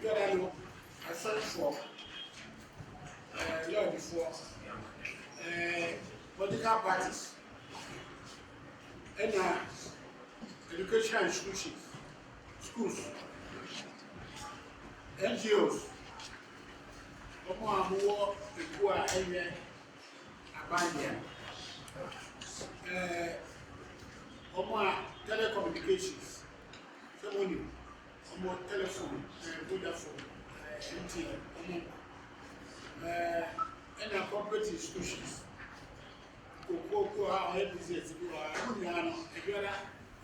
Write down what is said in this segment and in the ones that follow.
Edwarano, I search for law before political parties and education institutions, schools, NGOs, who are telecommunications, telephone, Vodafone, MTN, and corporate institutions. Who are business, who are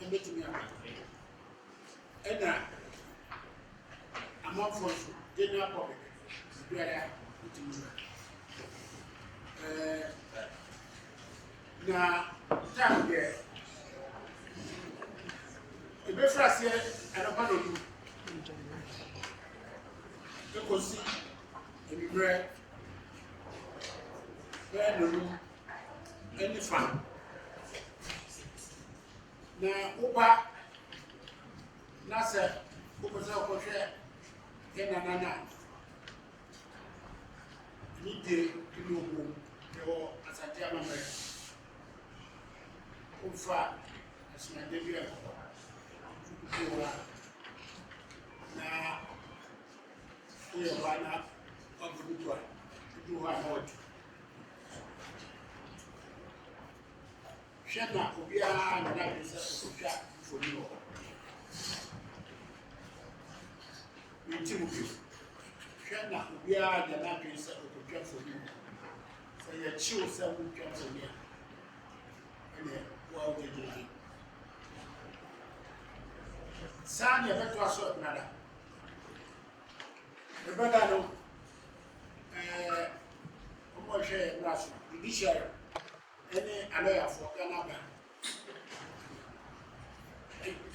and making me and among for general public, now, time there. The best I say, I don't know you. You can see in the bread, where no room, any fun. Now, Opa, Nasa, Opa, Nana, need to know your Asantehemaa. Ufa, as my debut. Now, we are one of the good one. You do have what? Shana, we are not for you. We team you. Shana, we are the lapis of the for you. So you choose some jobs in here. And then, well, we do it. San ya beto aso nada. The brother no omo hwe braso judiciary any lawyer for Canada.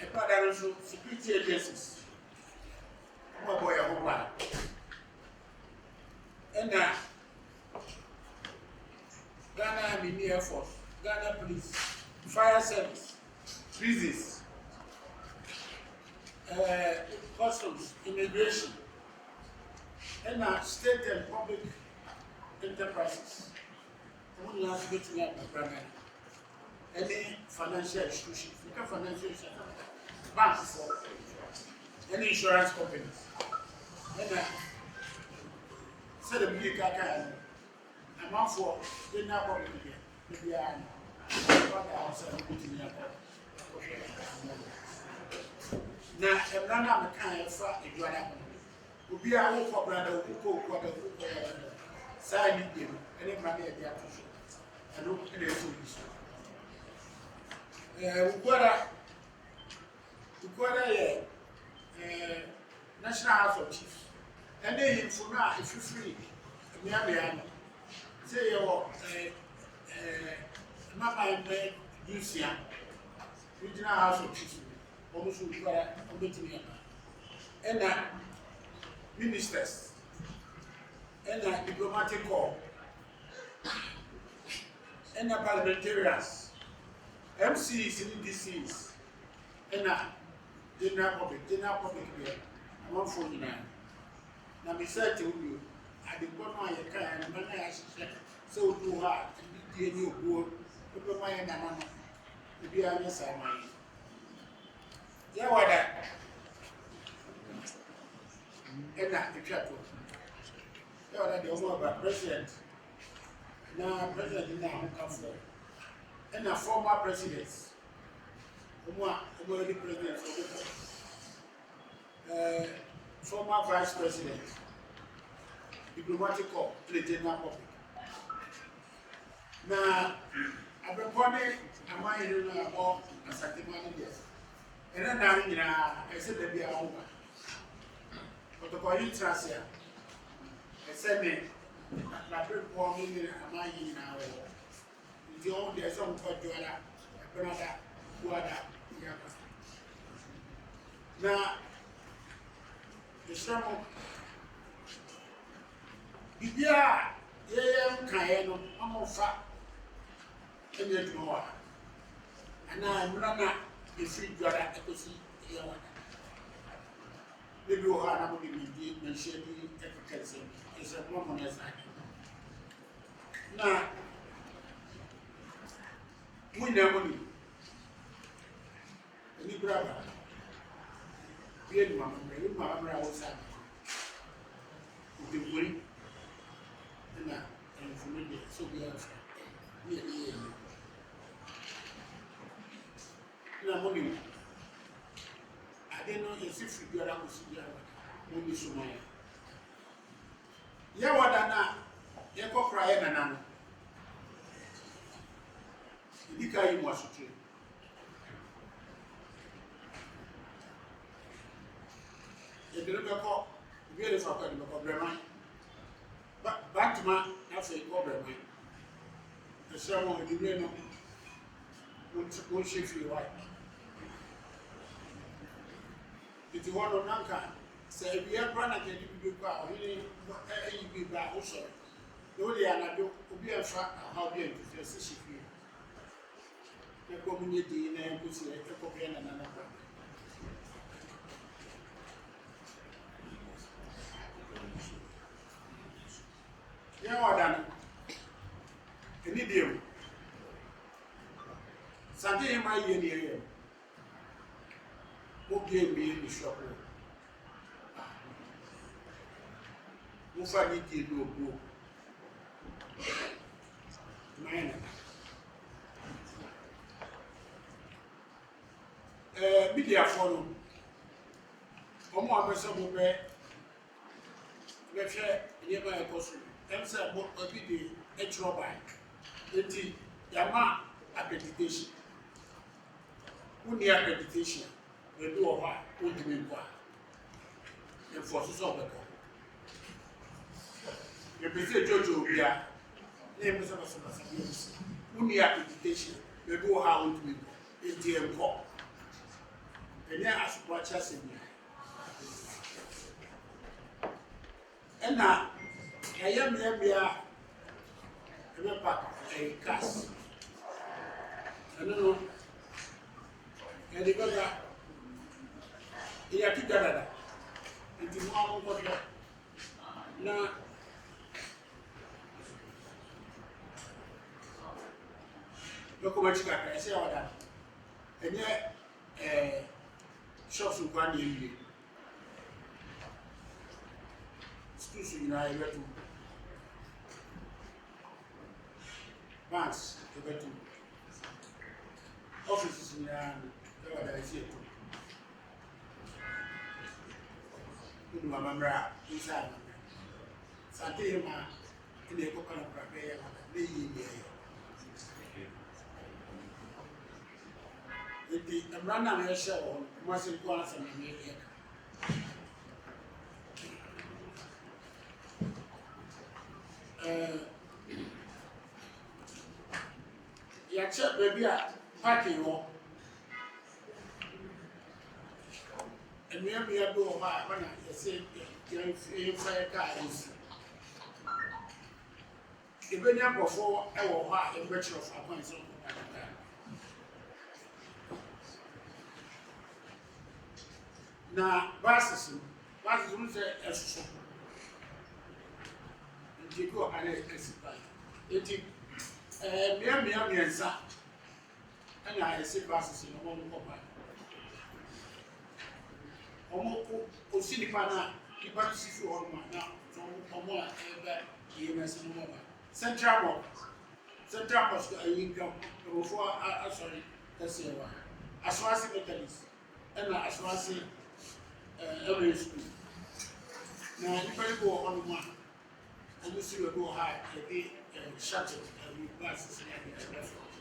A brother no security agencies. Omo boy ho ba. And Ghana Army Air Force, Ghana Police, Fire Service, prisons. Customs, immigration, and state and public enterprises. Only last bit we have any financial institution, financial banks, any insurance companies, and set a big amount for general public maybe now, a man of the kind of Edwarano will be our for brother who cook sign him, any money at the attention, and look at the solution. National House of Chiefs, and they him for now if you free, Miami. Say your Mama and Lucia, Regional House of Chiefs. Almost and ministers and diplomatic corps and parliamentarians, MCs and DCs and general public here among 49. Now, we said to you, I did not know I can and manage so too hard to be a new board, but my and to be honest, I mind. Yeah, what that? And that the chapel. Yeah, what the Omar president. Now, president now come for. And a former president. Omar the president. Former vice president. Diplomatic corps, the general public. Now, I've been pointing a mind about Asantehemaa years. And then I said, there be a woman. But the boy trust here. I said, me, that very poor me, a man in our way. The old there's some called Joanna, a brother, who are that. Now, the sermon, Bibia, Kayano, I'm of fat, and yet more. And I'm running. The free brother, I could see maybe you have a maybe mention the efficacy is a woman as I now. We never knew. Any brother, we had mamma, I was happy. The way, and for me, so we have money. I didn't know if you got out to see money so much. Yeah, what I know, you go cry and I you can't watch it. You didn't call, you really forgot about Brahman. But Batman, that's a problem. The sermon, you may know, won't shift you right. If you want to Nanka, say, if you have run again, you be back also. No, they are not, will be a fact, how be a position for you. The community name puts a copy and another problem. Yeah, what done? Any deal? Asantehemaa year near you. Who gave me in the shop? Who find it in your book? Mine. Media follow. Omo abeso mo be hwe yeba ekoso emse mo obi de etro by enti yama accreditation uni accreditation we do over o di me kwa e force so be ko e be se jojo bia na e mo so uni accreditation we do how o di me ko enti e ko enya asukwa cha se ni ena aya mbia ebe pa e gas no e de gaga e ya kidada enti mo amon ko na dokuma chika ka ese wada enye shops kwa ni yie schools ina yetu banks yetu offices ina wada ese yetu ni mama mra inside Asantehemaa ile ko kana prabe ya na yie the Amrana may show must require some immediate. Yacha baby at parking walk. And we have to go high when I say, fire cars. Even before I will high in virtue of appointments. Na basis we say eso nti go ana esipa enti mia miensa ana esi basis no mo ko ba omo ko osinipa na iba sifu ho ma na omo a ebe yemes no mo ba central mosque ayinka before sorry that's why aswasi methodist ana aswasi every school. Now, if I go on one, and you see we go high, a bit shuttle, and we pass the restaurant.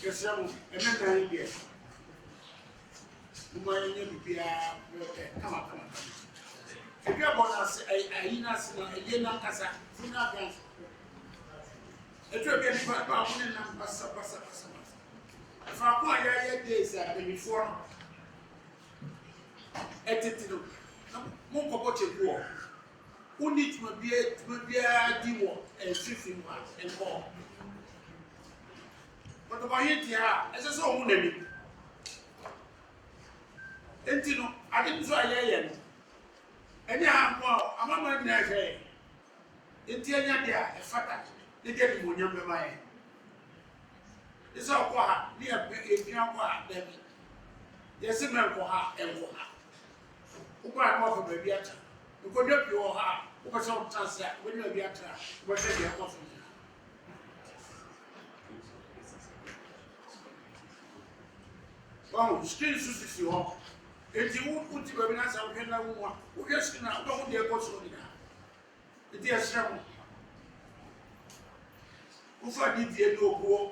Yes, I'm a man here. The money will be come up. If you are born as a Inas, a Yena Casa, Funa Grant, it will be about 1 and Passa. If I acquire days before. Etitino mo ko boche ko uni to be di wo e fifin wa e ko but ba yeti ha ese so hu na mi entino I didn't try yet. Anyhow, I'm not never. It's a fact. They get me when you're my. It's all quiet. Near if you're quiet, then there's a man for her and for her. Who got more from baby at her? You could help your heart. What's on chance that when you're at her? What's your coffee? Oh, still, Susie, you are. If you won't put your banana, I'll get no one. Who gets now? Don't get what's on it. It is some. Who for did you know?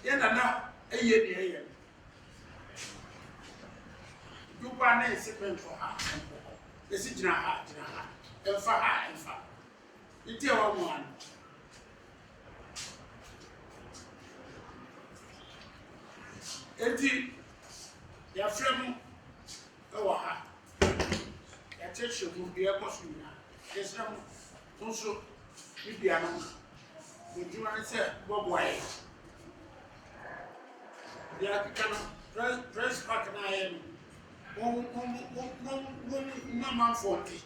Yen now, a year. You buy a sipper for her. The city, and for her, and for it. Dear one. Indeed, your friend, oh, your teacher will be a costume. Yes, also, you be a man. Would you answer, Bob White? The African press pack and I am 1 month 40.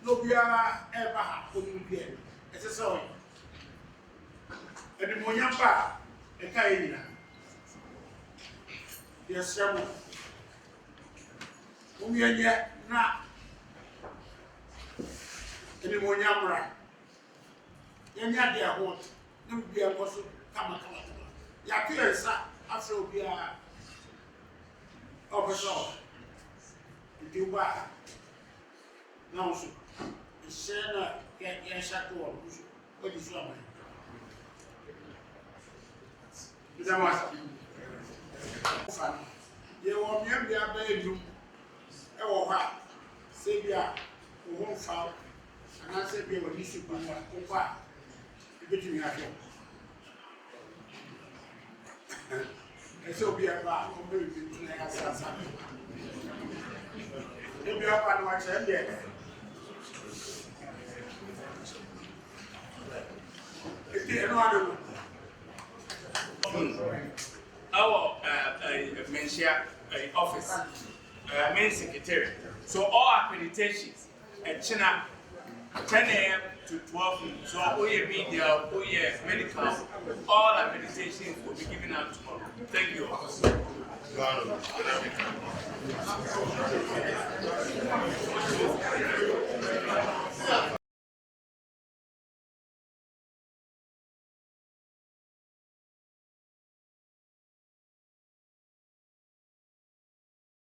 No, we are ever happening again. It's a sorry. And the Monyamba, a Kaina. Yes, sir. We are yet not any more Yamra. And yet, they are what? No, be a person come. Yaku is after we are oversaw. The Dubai. Now, so the Sena get Yashato. What is your mind? You want me to be a baby? Oh, say, yeah, who won't fall. And I said, we will issue one over. Between your head. And so be a bar, maybe between us. Maybe up and watch them there. Our Manhyia office, main secretary. So all accreditations at China, 10 a.m. to 12 noon. So OYE media, OYE medical, all accreditations will be given out tomorrow. Thank you.